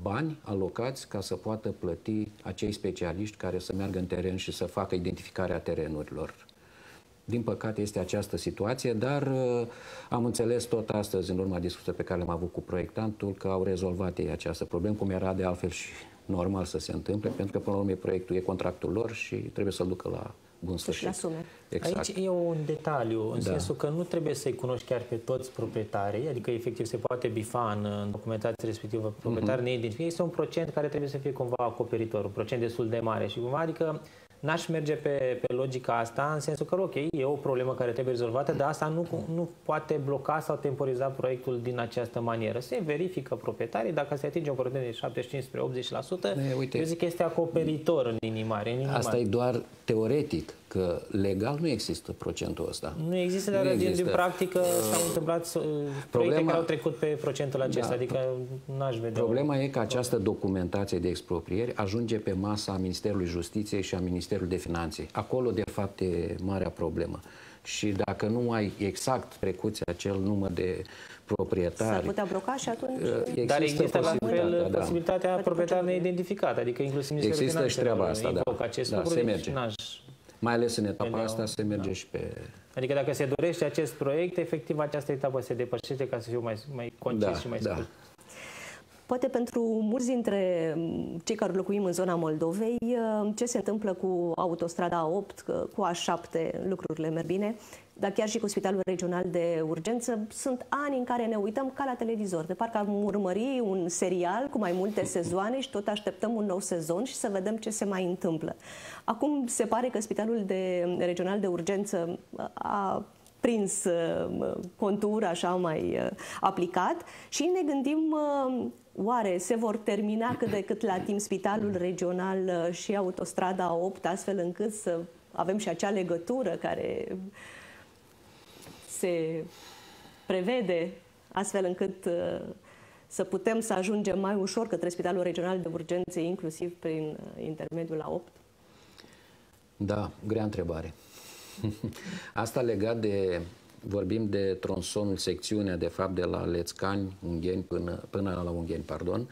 bani alocați ca să poată plăti acei specialiști care să meargă în teren și să facă identificarea terenurilor. Din păcate este această situație, dar am înțeles tot astăzi, în urma discuției pe care le-am avut cu proiectantul, că au rezolvat ei această problemă, cum era de altfel și normal să se întâmple, pentru că, până la urmă, proiectul e contractul lor și trebuie să-l ducă la bun sfârșit. Exact. Aici e un detaliu, în sensul că nu trebuie să-i cunoști chiar pe toți proprietarii, adică efectiv se poate bifa în documentația respectivă proprietar neidentificat. Este un procent care trebuie să fie cumva acoperitor, un procent destul de mare și cumva, adică n-aș merge pe logica asta, în sensul că, ok, e o problemă care trebuie rezolvată, dar asta nu poate bloca sau temporiza proiectul din această manieră. Se verifică proprietarii, dacă se atinge un procent de 75 spre 80%, eu zic că este acoperitor în linii mari. Asta e doar teoretic, că legal nu există procentul ăsta. Nu există, dar din practică s-au întâmplat proiecte care au trecut pe procentul acesta, adică n-aș vedea. Problema e că această documentație de exproprieri ajunge pe masa Ministerului Justiției și a Ministerului de Finanțe. Acolo, de fapt, e marea problemă. Și dacă nu ai exact trecuți acel număr de proprietari... S-ar putea bloca și atunci... Dar există la fel posibilitatea proprietar neidentificat, adică inclusiv Ministerul Finanțelor. Există și treaba asta, acest lucru, se merge. Mai ales în etapa asta se merge și pe... Adică dacă se dorește acest proiect, efectiv această etapă se depășește ca să fiu mai concis și mai scurt. Poate pentru mulți dintre cei care locuim în zona Moldovei, ce se întâmplă cu autostrada A8, cu A7, lucrurile merg bine, dar chiar și cu Spitalul Regional de Urgență, sunt ani în care ne uităm ca la televizor. De parcă am urmări un serial cu mai multe sezoane și tot așteptăm un nou sezon și să vedem ce se mai întâmplă. Acum se pare că Spitalul Regional de Urgență a prins contur așa mai aplicat și ne gândim oare se vor termina cât de cât la timp Spitalul Regional și autostrada 8, astfel încât să avem și acea legătură care se prevede, astfel încât să putem să ajungem mai ușor către Spitalul Regional de Urgențe, inclusiv prin intermediul A8? Da, grea întrebare. Asta legat de, vorbim de tronsonul, secțiunea de fapt de la Lețcani, Ungheni până la Ungheni, pardon.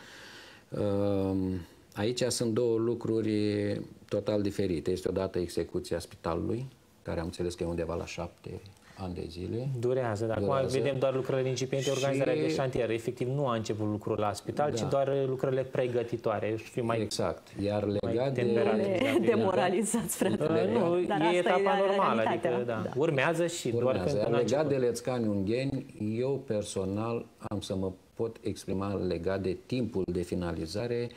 Aici sunt două lucruri total diferite. Este odată execuția spitalului, care am înțeles că e undeva la 7 ani de zile. Durează, dar acum vedem doar lucrările incipiente, organizarea de șantier. Efectiv nu a început lucrul la spital, ci doar lucrările pregătitoare. Exact. Iar legat de... demoralizați, fratele. Nu, e etapa normală. Adică, urmează și doar când legat de Lețcani Ungheni, eu personal am să mă pot exprima legat de timpul de finalizare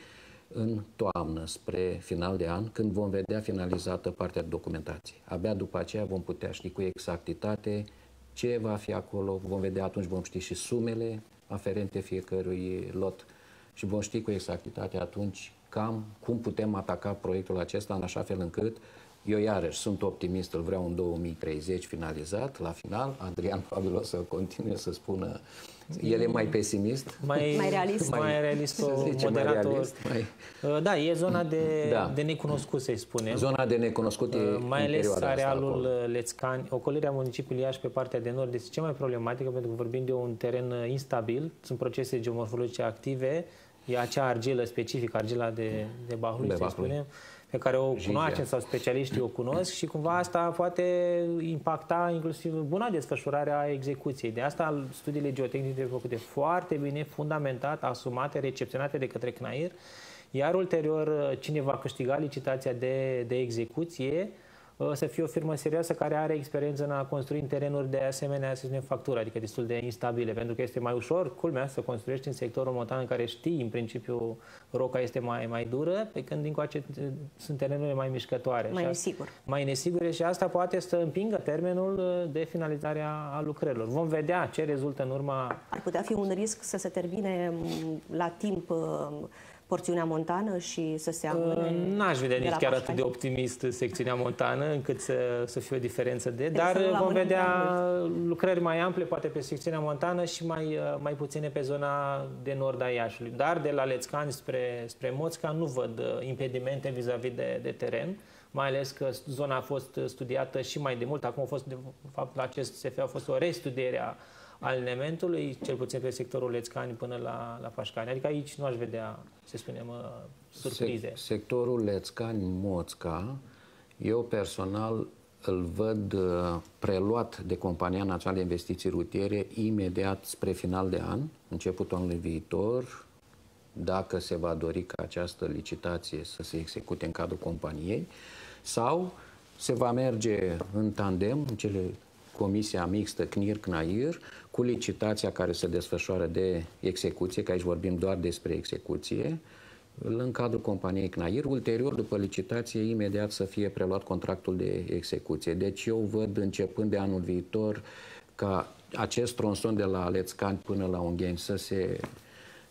în toamnă, spre final de an, când vom vedea finalizată partea de documentație. Abia după aceea vom putea ști cu exactitate ce va fi acolo, vom vedea, atunci vom ști și sumele aferente fiecărui lot și vom ști cu exactitate atunci cam cum putem ataca proiectul acesta în așa fel încât eu iarăși sunt optimist, îl vreau în 2030 finalizat, la final. Adrian probabil o să continue să spună, el e mai pesimist. Mai realist, moderator. Da, e zona de necunoscut, să-i spunem. Zona de necunoscut mai ales arealul Lețcani, ocolirea municipiului Iași pe partea de nord este cea mai problematică, pentru că vorbim de un teren instabil, sunt procese geomorfologice active, e acea argilă specifică, argila de Bahlui, să spunem, pe care o cunoaștem sau specialiștii o cunosc și cumva asta poate impacta inclusiv buna desfășurare a execuției. De asta studiile geotehnice trebuie făcute foarte bine, fundamentat, asumate, recepționate de către CNAIR, iar ulterior cine va câștiga licitația de execuție să fie o firmă serioasă care are experiență în a construi în terenuri de asemenea, să spunem, factură, adică destul de instabile, pentru că este mai ușor, culmea, să construiești în sectorul montan în care știi, în principiu, roca este mai dură, pe când dincoace sunt terenurile mai mișcătoare. Mai nesigure și asta poate să împingă termenul de finalizare a lucrărilor. Vom vedea ce rezultă în urma... Ar putea fi un risc să se termine la timp porțiunea montană și să se amâne? N-aș vedea nici chiar atât de optimist secțiunea montană încât să fie o diferență dar vom vedea lucrări mai ample poate pe secțiunea montană și mai puține pe zona de nord a Iașului. Dar de la Lețcani spre Moțca nu văd impedimente vis-a-vis de teren, mai ales că zona a fost studiată și mai de mult. Acum a fost, de fapt, la acest SF a fost o restudiere a alinementului, cel puțin pe sectorul Lețcani până la Pașcani. Adică aici nu aș vedea, să spunem, surprize. Sectorul Lețcani-Moțca, eu personal îl văd preluat de Compania Națională de Investiții Rutiere imediat spre final de an, începutul anului viitor, dacă se va dori ca această licitație să se execute în cadrul companiei, sau se va merge în tandem, în comisia mixtă CNIR-CNAIR, cu licitația care se desfășoară de execuție, că aici vorbim doar despre execuție, în cadrul companiei CNAIR. Ulterior, după licitație, imediat să fie preluat contractul de execuție. Deci eu văd, începând de anul viitor, ca acest tronson de la Lețcani până la Ungheni să se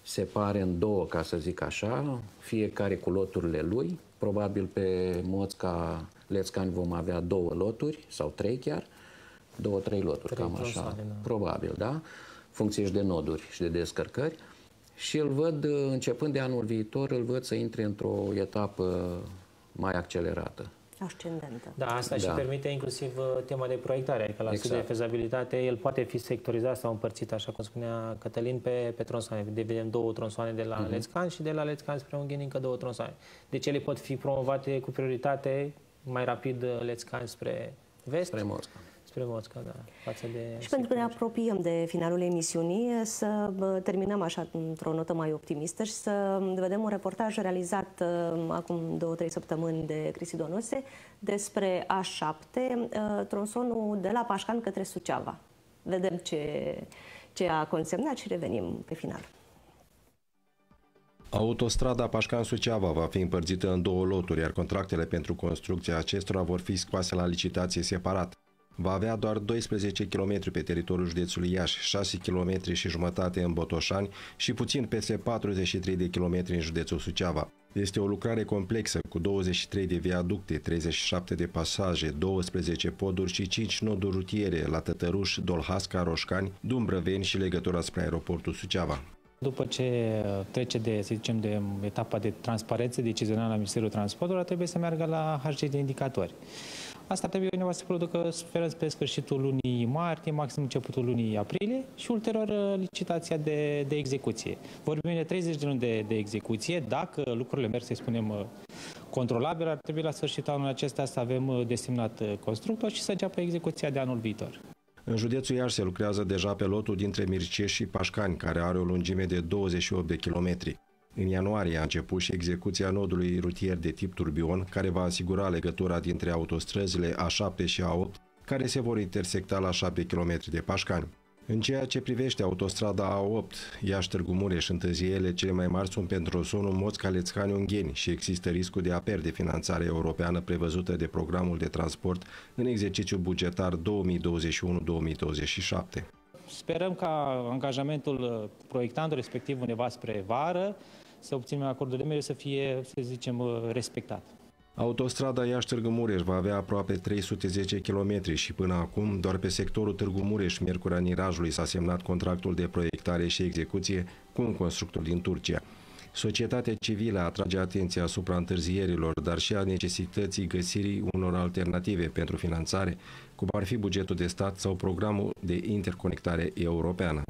separe în două, ca să zic așa, fiecare cu loturile lui. Probabil pe Moțca Lețcani vom avea 2 loturi, sau 3 chiar, 2-3 loturi, cam așa, probabil, da? Funcție și de noduri și de descărcări. Și îl văd, începând de anul viitor, îl văd să intre într-o etapă mai accelerată. Ascendentă. Da, asta și permite inclusiv tema de proiectare, adică la studiul de fezabilitate el poate fi sectorizat sau împărțit, așa cum spunea Cătălin, pe tronsoane. Vedem 2 tronsoane de la Lețcani și de la Lețcani spre Ungheni încă 2 tronsoane. Deci ele pot fi promovate cu prioritate mai rapid Lețcani spre vest. Spre Mosca. Spre Mosca, da. Față de și pentru că ne apropiem de finalul emisiunii, să terminăm așa într-o notă mai optimistă și să vedem un reportaj realizat acum 2-3 săptămâni de Cristi Donose despre A7, tronsonul de la Pașcan către Suceava. Vedem ce a consemnat și revenim pe final. Autostrada Pașcan-Suceava va fi împărțită în 2 loturi, iar contractele pentru construcția acestora vor fi scoase la licitație separat. Va avea doar 12 km pe teritoriul județului Iași, 6 km și jumătate în Botoșani și puțin peste 43 de km în județul Suceava. Este o lucrare complexă cu 23 de viaducte, 37 de pasaje, 12 poduri și 5 noduri rutiere la Tătăruș, Dolhasca, Roșcani, Dumbrăveni și legătura spre aeroportul Suceava. După ce trece de, să zicem, de etapa de transparență decizională la Ministerul Transportului, trebuie să meargă la HG de indicatori. Asta trebuie undeva să se producă, sperăm, spre sfârșitul lunii martie, maxim începutul lunii aprilie și ulterior licitația de execuție. Vorbim de 30 de luni de execuție. Dacă lucrurile merg, să spunem, controlabil, ar trebui la sfârșitul anului acesta să avem desemnat constructor și să înceapă execuția de anul viitor. În județul Iași se lucrează deja pe lotul dintre Mircești și Pașcani, care are o lungime de 28 de kilometri. În ianuarie a început și execuția nodului rutier de tip turbion, care va asigura legătura dintre autostrăzile A7 și A8, care se vor intersecta la 7 km de Pașcani. În ceea ce privește autostrada A8, Iași-Târgu Mureș, întârzierile cele mai mari sunt pentru tronsonul Moțca-Lețcani-Ungheni și există riscul de a pierde finanțarea europeană prevăzută de programul de transport în exercițiul bugetar 2021-2027. Sperăm ca angajamentul proiectantului, respectiv undeva spre vară, să obținem acordul de mediu să fie, să zicem, respectat. Autostrada Iași-Târgu Mureș va avea aproape 310 km și până acum doar pe sectorul Târgu Mureș-Miercurea Nirajului s-a semnat contractul de proiectare și execuție cu un constructor din Turcia. Societatea civilă atrage atenția asupra întârzierilor, dar și a necesității găsirii unor alternative pentru finanțare, cum ar fi bugetul de stat sau programul de interconectare europeană.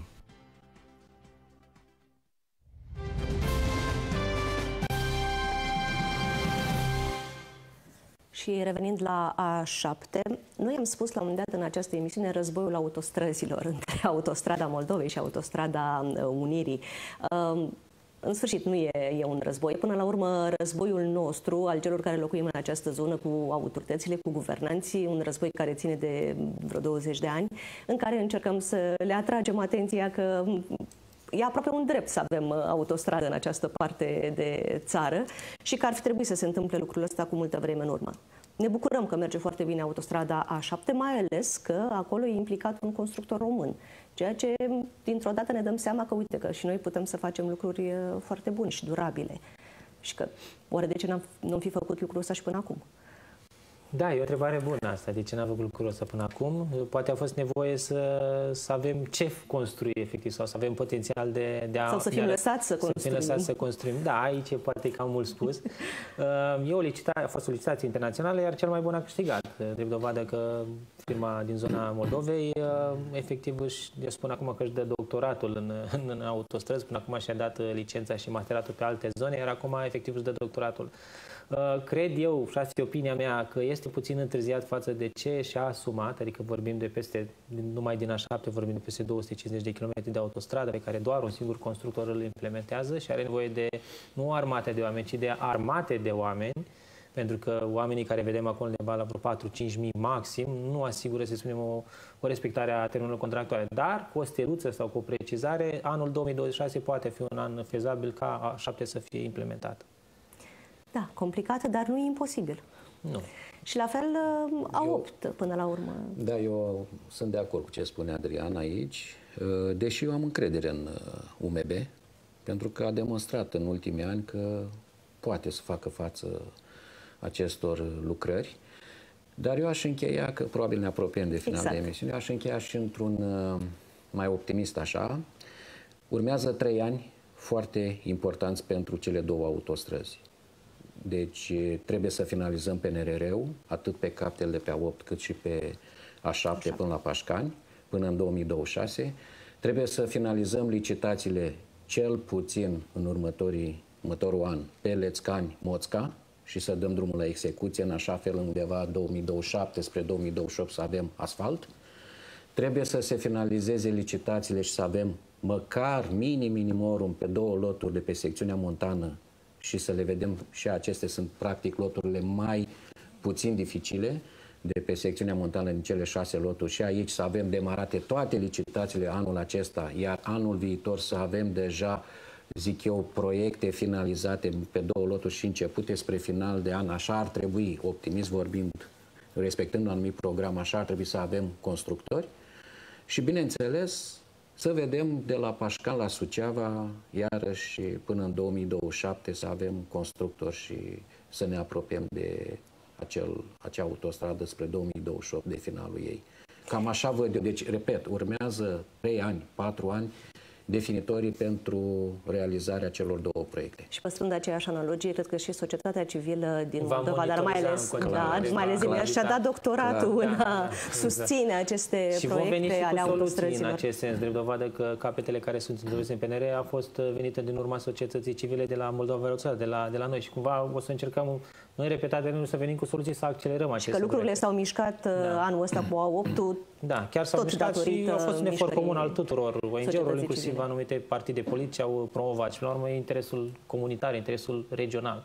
Și revenind la A7, noi am spus la un moment dat în această emisiune războiul autostrăzilor între Autostrada Moldovei și Autostrada Unirii. În sfârșit, nu e un război. Până la urmă, războiul nostru, al celor care locuim în această zonă cu autoritățile, cu guvernanții, un război care ține de vreo 20 de ani, în care încercăm să le atragem atenția că e aproape un drept să avem autostradă în această parte de țară și că ar fi trebuit să se întâmple lucrul ăsta cu multă vreme în urmă. Ne bucurăm că merge foarte bine autostrada A7, mai ales că acolo e implicat un constructor român, ceea ce dintr-o dată ne dăm seama că, uite, că și noi putem să facem lucruri foarte bune și durabile. Și că, oare de ce n-am fi făcut lucrul ăsta și până acum? Da, e o întrebare bună asta. De ce n-am făcut lucrul ăsta până acum? Poate a fost nevoie să avem ce construi efectiv sau să avem potențial de a... Sau să fim lăsați să construim. Să fim lăsați să construim. Da, aici e poate cam mult spus. A fost o licitație internațională, iar cel mai bun a câștigat. Drept dovadă că firma din zona Moldovei efectiv își spune acum că își dă doctoratul în autostrăzi. Până acum și-a dat licența și masteratul pe alte zone, iar acum efectiv își dă doctoratul. Cred eu, și asta e opinia mea, că este puțin întârziat față de ce și-a asumat, adică vorbim de numai din A7, vorbim de peste 250 de km de autostradă pe care doar un singur constructor îl implementează și are nevoie de, nu armate de oameni, ci de armate de oameni Pentru că oamenii care vedem acolo undeva la vreo 4-5 mii maxim nu asigură, să spunem, o respectare a termenelor contractuale. Dar cu o steluță sau cu o precizare, anul 2026 poate fi un an fezabil ca A7 să fie implementat. Da, complicat, dar nu e imposibil. Nu. Și la fel A8 până la urmă. Da, eu sunt de acord cu ce spune Adrian aici, deși eu am încredere în UMB, pentru că a demonstrat în ultimii ani că poate să facă față acestor lucrări. Dar eu aș încheia, că probabil ne apropiem de final de emisiune, eu aș încheia și într-un mai optimist așa. Urmează 3 ani foarte importanți pentru cele două autostrăzi. Deci trebuie să finalizăm PNRR-ul, atât pe capitele de pe A8 cât și pe A7 până la Pașcani, până în 2026. Trebuie să finalizăm licitațiile cel puțin în următorul an pe Lețcani, Moțca și să dăm drumul la execuție în așa fel undeva 2027 spre 2028 să avem asfalt. Trebuie să se finalizeze licitațiile și să avem măcar minimorum pe 2 loturi de pe secțiunea montană și să le vedem, și acestea sunt practic loturile mai puțin dificile de pe secțiunea montană din cele 6 loturi, și aici să avem demarate toate licitațiile anul acesta, iar anul viitor să avem deja, zic eu, proiecte finalizate pe 2 loturi și începute spre final de an. Așa ar trebui, optimist vorbind, respectând un anumit program, așa ar trebui să avem constructori și, bineînțeles, să vedem de la Pașcan la Suceava, iarăși până în 2027 să avem constructori și să ne apropiem de acea autostradă spre 2028 de finalul ei. Cam așa văd eu. Deci, repet, urmează 3 ani, 4 ani definitorii pentru realizarea celor două proiecte. Și păstrând aceeași analogie, cred că și societatea civilă din Moldova, dar mai ales din și-a dat doctoratul în a susține aceste proiecte ale autostrăzilor. În acest sens, drept dovadă că capetele care sunt introduse în PNR a fost venite din urma societății civile de la Moldova, de la noi, și cumva o să încercăm în repetate rânduri să venim cu soluții să accelerăm aceste că lucrurile s-au mișcat anul ăsta cu A8-ul. Da, chiar s-au mișcat și a fost un efort comun al tuturor ONG-urilor, inclusiv anumite partide politice au promovat. Și, la urmă, e interesul comunitar, interesul regional.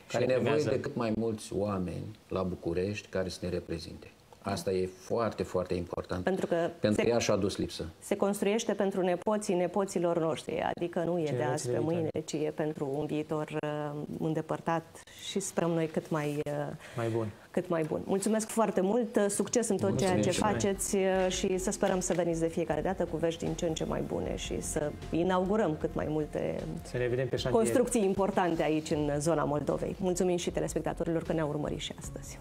Și nevoie de cât mai mulți oameni la București care să ne reprezinte. Asta e foarte, foarte important, pentru că ea și-a adus lipsă. Se construiește pentru nepoților noștri, adică nu e de azi pe mâine, ci e pentru un viitor îndepărtat și sperăm noi cât mai bun. Mulțumesc foarte mult, succes în tot ceea ce faceți și să sperăm să veniți de fiecare dată cu vești din ce în ce mai bune și să inaugurăm cât mai multe construcții importante aici în zona Moldovei. Mulțumim și telespectatorilor că ne-au urmărit și astăzi.